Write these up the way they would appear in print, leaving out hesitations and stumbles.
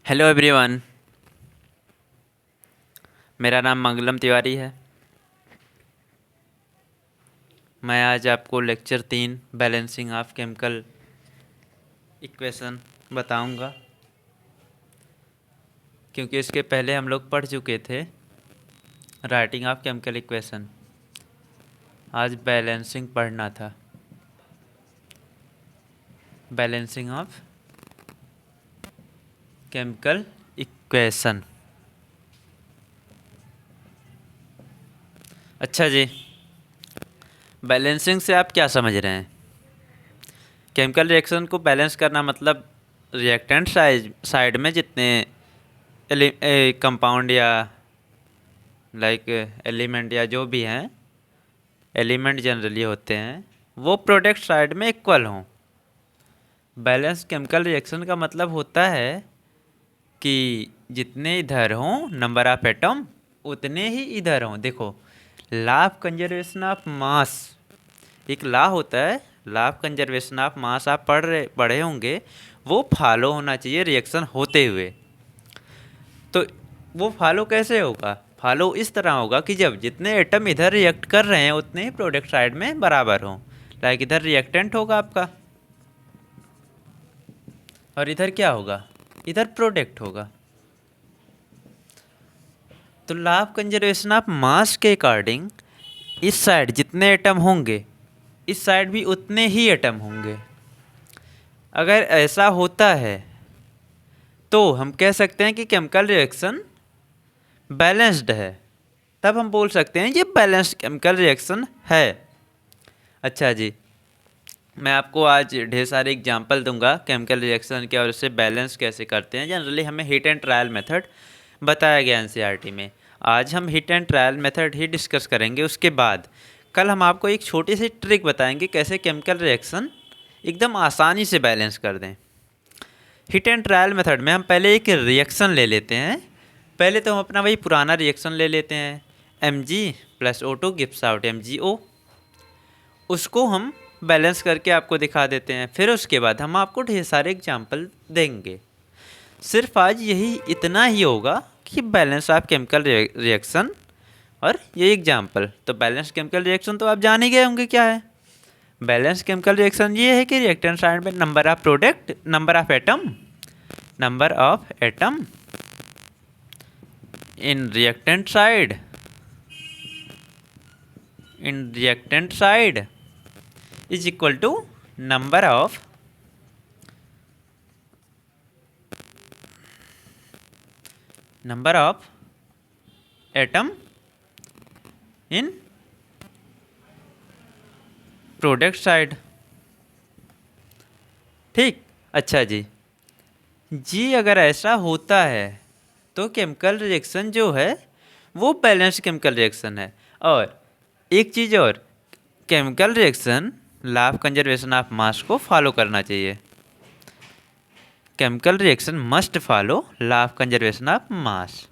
Hello everyone. मेरा नाम मंगलम तिवारी है। मैं आज आपको lecture 3 balancing of chemical equation बताऊंगा, क्योंकि इसके पहले हम लोग पढ़ चुके थे राइटिंग ऑफ केमिकल इक्वेशन। आज बैलेंसिंग पढ़ना था, बैलेंसिंग ऑफ केमिकल इक्वेशन। अच्छा जी, बैलेंसिंग से आप क्या समझ रहे हैं? केमिकल रिएक्शन को बैलेंस करना मतलब रिएक्टेंट साइड में जितने कंपाउंड या लाइक एलिमेंट या जो भी हैं, एलिमेंट जनरली होते हैं, वो प्रोडक्ट साइड में इक्वल हों। बैलेंस केमिकल रिएक्शन का मतलब होता है कि जितने इधर हों नंबर ऑफ एटम, उतने ही इधर हों। देखो, law of conservation of mass एक लॉ होता है। Law of conservation of mass आप पढ़े होंगे। वो फॉलो होना चाहिए रिएक्शन होते हुए। तो वो फॉलो कैसे होगा? फॉलो इस तरह होगा कि जब जितने एटम इधर रिएक्ट कर रहे हैं उतने ही प्रोडक्ट साइड में बराबर हों। लाइक इधर रिएक्टेंट होगा आपका, और इधर क्या होगा? इधर प्रोडक्ट होगा। तो law of conservation of mass के अकॉर्डिंग इस साइड जितने एटम होंगे, इस साइड भी उतने ही एटम होंगे। अगर ऐसा होता है तो हम कह सकते हैं कि केमिकल रिएक्शन बैलेंस्ड है। तब हम बोल सकते हैं ये बैलेंस्ड केमिकल रिएक्शन है। अच्छा जी, मैं आपको आज ढेर सारे एग्जांपल दूंगा केमिकल रिएक्शन के, और उससे बैलेंस कैसे करते हैं। जनरली हमें हिट एंड ट्रायल मेथड बताया गया एनसीईआरटी में। आज हम hit and trial method he discuss करेंगे। उसके बाद कल हम आपको एक छोटी सी ट्रिक बताएंगे कैसे केमिकल रिएक्शन एकदम आसानी से बैलेंस कर दें। हिट एंड ट्रायल मेथड में हम पहले एक रिएक्शन ले लेते हैं। पहले तो हम अपना वही पुराना रिएक्शन ले लेते हैं, Mg+O2 गिव्स आउट MgO। उसको हम बैलेंस करके आपको दिखा देते हैं। फिर उसके बाद हम आपको ढेर सारे एग्जाम्पल देंगे। सिर्फ आज यही इतना ही होगा कि बैलेंस ऑफ केमिकल रिएक्शन और ये एग्जाम्पल। तो बैलेंस केमिकल रिएक्शन तो आप जान ही गए होंगे क्या है। बैलेंस केमिकल रिएक्शन ये है कि रिएक्टेंट साइड में number of product, number of atom in reactant side is equal to number of atom in product side. ठीक। अच्छा जी, अगर ऐसा होता है तो केमिकल रिएक्शन जो है वो बैलेंस्ड केमिकल रिएक्शन है। और एक चीज़ और, chemical reaction law of conservation of mass को फॉलो करना चाहिए। Chemical reaction must follow law of conservation of mass.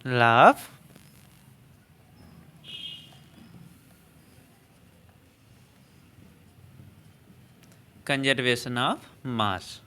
Law of conservation of mass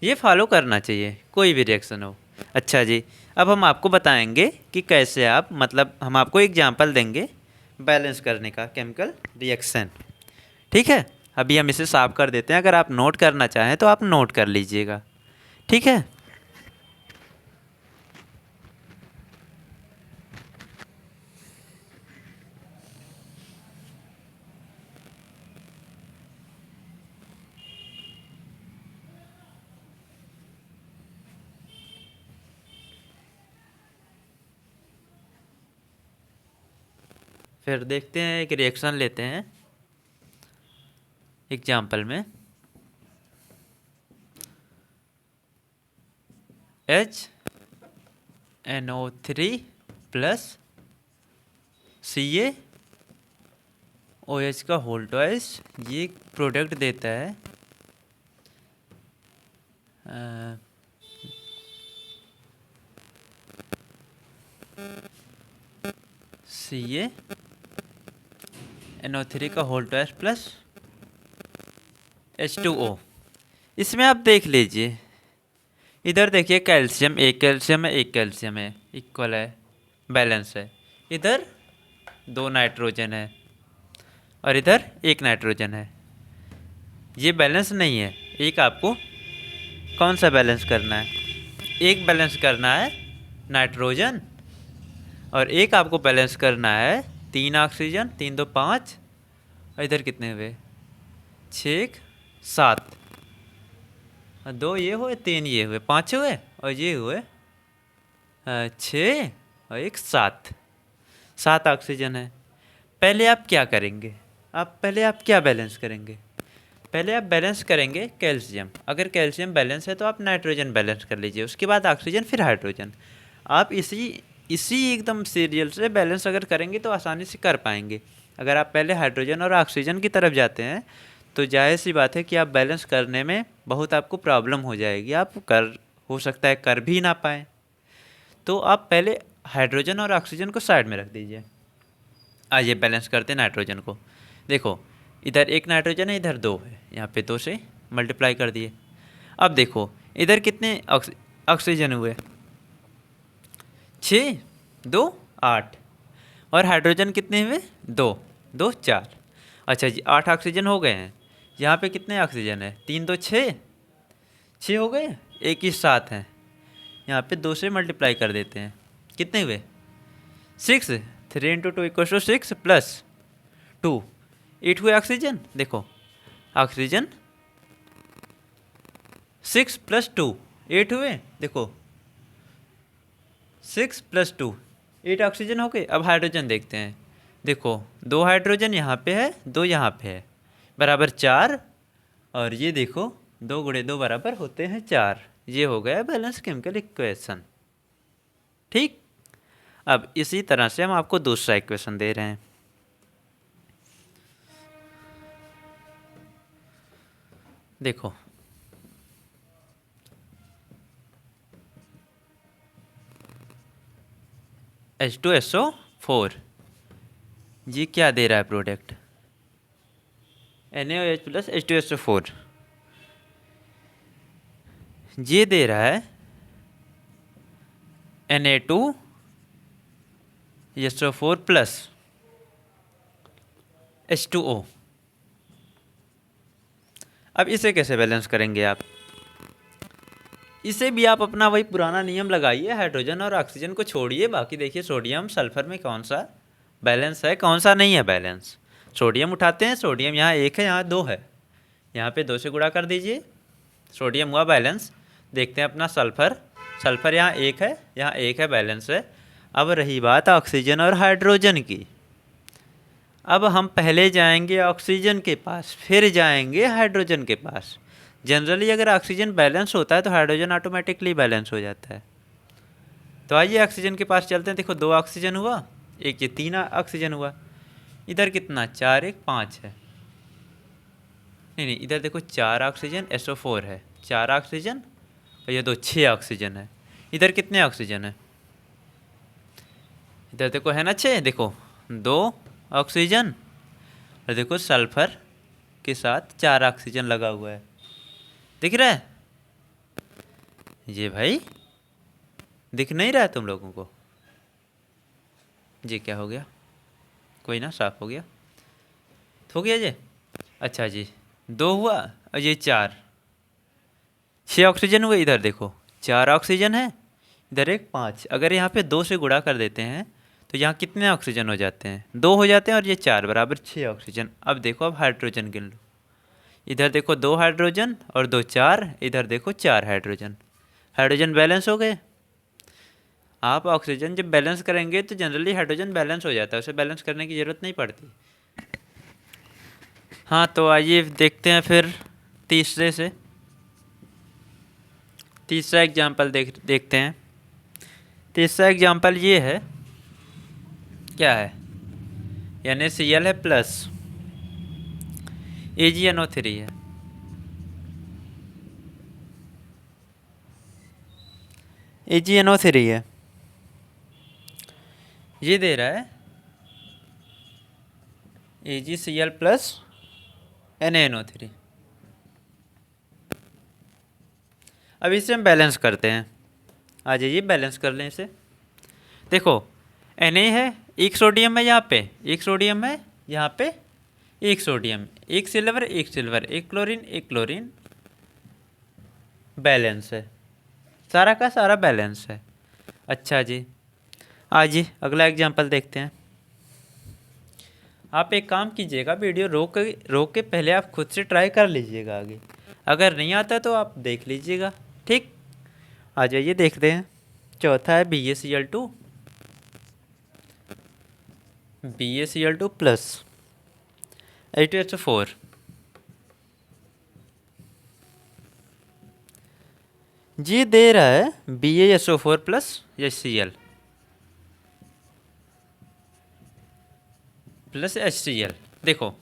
ये फॉलो करना चाहिए कोई भी रिएक्शन हो। अच्छा जी, अब हम आपको बताएंगे कि कैसे आप, मतलब हम आपको एग्जांपल देंगे बैलेंस करने का केमिकल रिएक्शन। ठीक है, अभी हम इसे साफ कर देते हैं। अगर आप नोट करना चाहें तो आप नोट कर लीजिएगा। ठीक है। फिर देखते हैं, एक रिएक्शन लेते हैं एग्जाम्पल में। HNO3 प्लस CaOH का होल ट्वाइस, ये प्रोडक्ट देता है CaNO3 का होल ट्वाइस प्लस H2O। इसमें आप देख लीजिए, इधर देखिए कैल्शियम, एक कैल्शियम है एक कैल्शियम है, इक्वल है, बैलेंस है। इधर 2 नाइट्रोजन है और इधर 1 नाइट्रोजन है। ये बैलेंस नहीं है। एक आपको कौन सा बैलेंस करना है? एक बैलेंस करना है नाइट्रोजन और एक आपको बैलेंस करना है 3 ऑक्सीजन, 3 2 5 और इधर कितने हुए? 6 7 और 2 ये हुए, 3 ये हुए, 5 हुए और ये हुए 6 और 1 7। 7 ऑक्सीजन है। पहले आप क्या करेंगे? पहले आप क्या बैलेंस करेंगे? पहले आप बैलेंस करेंगे कैल्शियम। अगर कैल्शियम बैलेंस है तो आप नाइट्रोजन बैलेंस कर लीजिए, उसके बाद ऑक्सीजन, फिर हाइड्रोजन। आप इसी एकदम सीरियल से बैलेंस अगर करेंगे तो आसानी से कर पाएंगे। अगर आप पहले हाइड्रोजन और ऑक्सीजन की तरफ जाते हैं तो जाहिर सी बात है कि आप बैलेंस करने में बहुत आपको प्रॉब्लम हो जाएगी, आप हो सकता है कर भी ना पाएँ। तो आप पहले हाइड्रोजन और ऑक्सीजन को साइड में रख दीजिए। आइए बैलेंस करते हैं नाइट्रोजन को। देखो इधर 1 नाइट्रोजन है, इधर 2 है, यहाँ पे 2 से मल्टीप्लाई कर दिए। अब देखो इधर कितने ऑक्सीजन हुए? 6 2 8 और हाइड्रोजन कितने हुए? 2 2 4। अच्छा जी, 8 ऑक्सीजन हो गए हैं। यहाँ पे कितने ऑक्सीजन है? 3 2 6 6 हो गए, 1 ही 7 हैं। यहाँ पे 2 से मल्टीप्लाई कर देते हैं, कितने हुए? 6 3 इंटू 2 इक्वल 6 प्लस 2 8 हुए ऑक्सीजन। देखो ऑक्सीजन 6 प्लस 2 8 हुए। देखो 6 प्लस 2 8 ऑक्सीजन हो गए। अब हाइड्रोजन देखते हैं। देखो 2 हाइड्रोजन यहाँ पे है, 2 यहाँ पे है, बराबर 4। और ये देखो 2 गुणे 2 बराबर होते हैं 4। ये हो गया बैलेंस केमिकल इक्वेशन। ठीक। अब इसी तरह से हम आपको दूसरा इक्वेशन दे रहे हैं। देखो H2SO4, ये क्या दे रहा है प्रोडक्ट? NaOH प्लस H2SO4 ये दे रहा है Na2SO4 प्लस H2O। अब इसे कैसे बैलेंस करेंगे आप? इसे भी आप अपना वही पुराना नियम लगाइए, हाइड्रोजन और ऑक्सीजन को छोड़िए, बाकी देखिए सोडियम सल्फर में कौन सा बैलेंस है कौन सा नहीं है बैलेंस। सोडियम उठाते हैं, सोडियम यहाँ 1 है यहाँ 2 है, यहाँ पे 2 से गुणा कर दीजिए, सोडियम हुआ बैलेंस। देखते हैं अपना सल्फर, सल्फर यहाँ 1 है यहाँ 1 है, बैलेंस है। अब रही बात ऑक्सीजन और हाइड्रोजन की। अब हम पहले जाएंगे ऑक्सीजन के पास, फिर जाएंगे हाइड्रोजन के पास। जनरली अगर ऑक्सीजन बैलेंस होता है तो हाइड्रोजन ऑटोमेटिकली बैलेंस हो जाता है। तो आइए ऑक्सीजन के पास चलते हैं। देखो 2 ऑक्सीजन हुआ, एक ये 3 ऑक्सीजन हुआ। इधर कितना? 4 1 5 है। नहीं, इधर देखो 4 ऑक्सीजन SO4 है, 4 ऑक्सीजन और ये 2 6 ऑक्सीजन है। इधर कितने ऑक्सीजन है? इधर देखो है ना 6, देखो 2 ऑक्सीजन और देखो सल्फर के साथ 4 ऑक्सीजन लगा हुआ है, दिख रहा है? ये भाई दिख नहीं रहा है तुम लोगों को? जी क्या हो गया? कोई ना, साफ हो गया, हो गया जी। अच्छा जी, 2 हुआ और ये 4 6 ऑक्सीजन हुए। इधर देखो 4 ऑक्सीजन है, इधर एक 5। अगर यहाँ पे 2 से गुणा कर देते हैं तो यहाँ कितने ऑक्सीजन हो जाते हैं? 2 हो जाते हैं और ये 4 बराबर 6 ऑक्सीजन। अब देखो अब हाइड्रोजन गिन लो। इधर देखो 2 हाइड्रोजन और 2 4, इधर देखो 4 हाइड्रोजन। हाइड्रोजन बैलेंस हो गए। आप ऑक्सीजन जब बैलेंस करेंगे तो जनरली हाइड्रोजन बैलेंस हो जाता है, उसे बैलेंस करने की ज़रूरत नहीं पड़ती। हाँ तो आइए देखते हैं फिर तीसरे से। तीसरा एग्जाम्पल देखते हैं। तीसरा एग्जाम्पल ये है, क्या है? NaCl है प्लस AgNO3 है। AgNO3 है, ये दे रहा है AgCl प्लस NaNO3। अब इसे हम बैलेंस करते हैं। आ जाइए बैलेंस कर लें इसे। देखो Na है, एक सोडियम है यहाँ पे, एक सोडियम है यहाँ पे, एक सोडियम, एक सिल्वर, एक क्लोरीन, बैलेंस है, सारा का सारा बैलेंस है। अच्छा जी, आइए अगला एग्जांपल देखते हैं। आप एक काम कीजिएगा, वीडियो रोक के पहले आप खुद से ट्राई कर लीजिएगा आगे, अगर नहीं आता तो आप देख लीजिएगा, ठीक। आ जाइए देखते हैं। चौथा है BaCl2 प्लस H2SO4। जी दे रहा है BaSO4 plus HCl plus HCl। देखो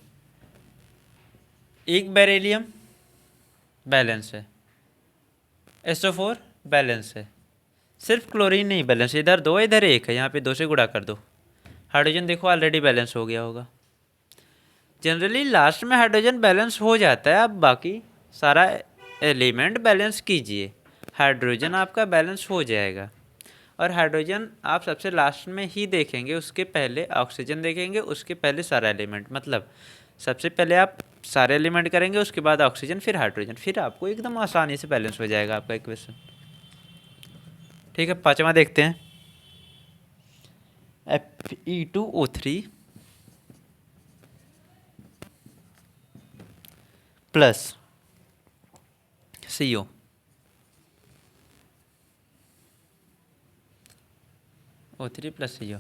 एक बेरिलियम बैलेंस है, SO4 बैलेंस है, सिर्फ क्लोरीन नहीं बैलेंस, इधर दो इधर एक है, यहाँ पे दो से गुणा कर दो। हाइड्रोजन देखो ऑलरेडी बैलेंस हो गया होगा। जनरली लास्ट में हाइड्रोजन बैलेंस हो जाता है, आप बाकी सारा एलिमेंट बैलेंस कीजिए, हाइड्रोजन आपका बैलेंस हो जाएगा। और हाइड्रोजन आप सबसे लास्ट में ही देखेंगे, उसके पहले ऑक्सीजन देखेंगे, उसके पहले सारा एलिमेंट, मतलब सबसे पहले आप सारे एलिमेंट करेंगे, उसके बाद ऑक्सीजन, फिर हाइड्रोजन, फिर आपको एकदम आसानी से बैलेंस हो जाएगा आपका इक्वेशन। ठीक है, पांचवा देखते हैं। Fe2O3 plus CO O3 plus CO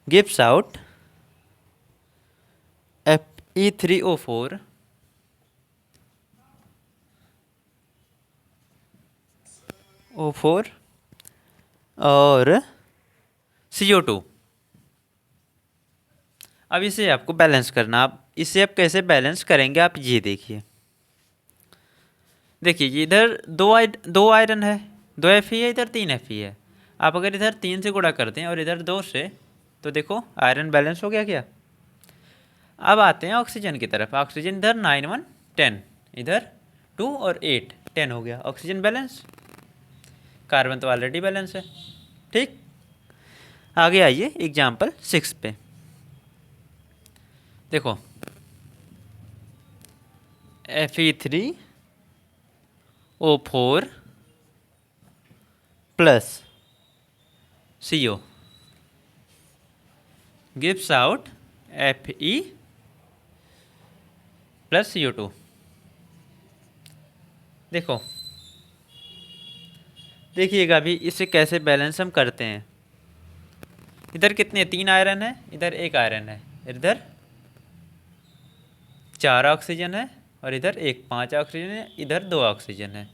gives out Fe3O4 O4 और CO2। अब इसे आपको बैलेंस करना, आप इसे आप कैसे बैलेंस करेंगे, आप ये देखिए। देखिए इधर दो आयरन है, दो Fe है, इधर तीन Fe है। आप अगर इधर 3 से गुणा करते हैं और इधर 2 से, तो देखो आयरन बैलेंस हो गया क्या। अब आते हैं ऑक्सीजन की तरफ। ऑक्सीजन इधर 9 1 10, इधर 2 और 8 10 हो गया, ऑक्सीजन बैलेंस। कार्बन तो ऑलरेडी बैलेंस है, ठीक। आगे आइए एग्जाम्पल 6 पे। देखो Fe3O4 plus CO gives out Fe plus CO2। देखो देखिएगा अभी इसे कैसे बैलेंस हम करते हैं। इधर कितने, 3 आयरन है, इधर 1 आयरन है, इधर 4 ऑक्सीजन है और इधर 5 ऑक्सीजन है, इधर 2 ऑक्सीजन है।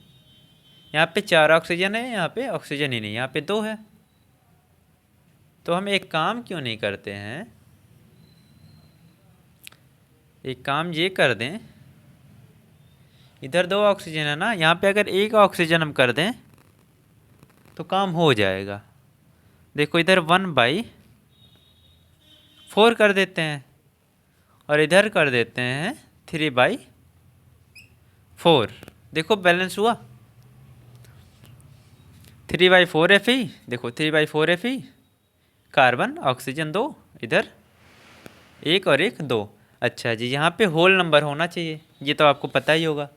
यहाँ पे 4 ऑक्सीजन है, यहाँ पे ऑक्सीजन ही नहीं, यहाँ पे 2 है। तो हम एक काम क्यों नहीं करते हैं, एक काम ये कर दें, इधर 2 ऑक्सीजन है ना, यहाँ पे अगर 1 ऑक्सीजन हम कर दें तो काम हो जाएगा। देखो इधर 1/4 कर देते हैं और इधर कर देते हैं 3/4। देखो बैलेंस हुआ, 3/4 Fe, देखो 3/4 Fe, कार्बन ऑक्सीजन 2, इधर 1 और 1 2। अच्छा जी, यहाँ पे होल नंबर होना चाहिए, ये तो आपको पता ही होगा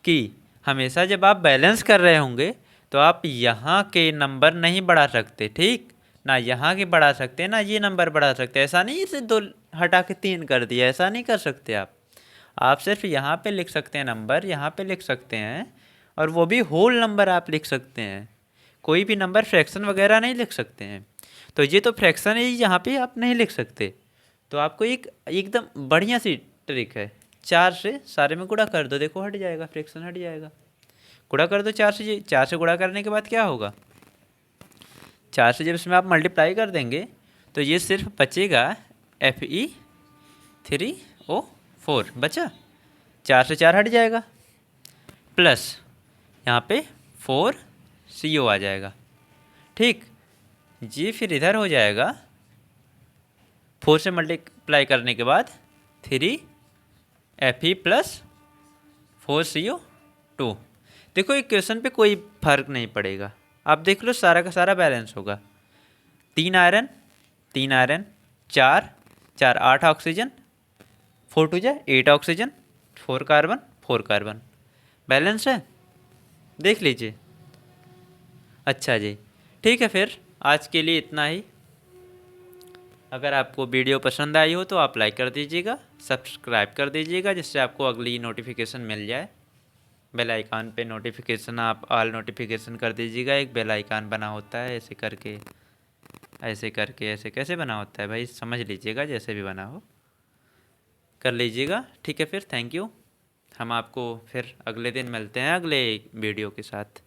कि हमेशा जब आप बैलेंस कर रहे होंगे तो आप यहाँ के नंबर नहीं बढ़ा सकते, ठीक ना, यहाँ के बढ़ा सकते ना ये नंबर बढ़ा सकते। ऐसा नहीं इसे 2 हटा के 3 कर दिया, ऐसा नहीं कर सकते आप सिर्फ यहाँ पे लिख सकते हैं नंबर, यहाँ पे लिख सकते हैं, और वो भी होल नंबर आप लिख सकते हैं, कोई भी नंबर फ्रैक्शन वगैरह नहीं लिख सकते हैं। तो ये तो फ्रैक्शन है, यहाँ पे आप नहीं लिख सकते। तो आपको एकदम बढ़िया सी ट्रिक है, 4 से सारे में गुणा कर दो, देखो हट जाएगा, फ्रैक्शन हट जाएगा। गुणा कर दो 4 से, 4 से गुणा करने के बाद क्या होगा, 4 से जब इसमें आप मल्टीप्लाई कर देंगे तो ये सिर्फ बचेगा Fe3O4 बचा, 4 से 4 हट जाएगा, प्लस यहाँ पे 4 CO आ जाएगा, ठीक जी। फिर इधर हो जाएगा 4 से मल्टीप्लाई करने के बाद 3Fe प्लस 4CO2। देखो इक्वेशन पे कोई फर्क नहीं पड़ेगा, आप देख लो सारा का सारा बैलेंस होगा। 3 आयरन 4 4 8 ऑक्सीजन, 4 2 जा 8 ऑक्सीजन, 4 कार्बन बैलेंस है, देख लीजिए। अच्छा जी, ठीक है, फिर आज के लिए इतना ही। अगर आपको वीडियो पसंद आई हो तो आप लाइक कर दीजिएगा, सब्सक्राइब कर दीजिएगा, जिससे आपको अगली नोटिफिकेशन मिल जाए। बेल आइकान पे नोटिफिकेशन आप ऑल नोटिफिकेशन कर दीजिएगा, एक बेल आइकान बना होता है ऐसे करके, ऐसे कैसे बना होता है भाई, समझ लीजिएगा, जैसे भी बना हो कर लीजिएगा। ठीक है, फिर थैंक यू। हम आपको फिर अगले दिन मिलते हैं अगले वीडियो के साथ।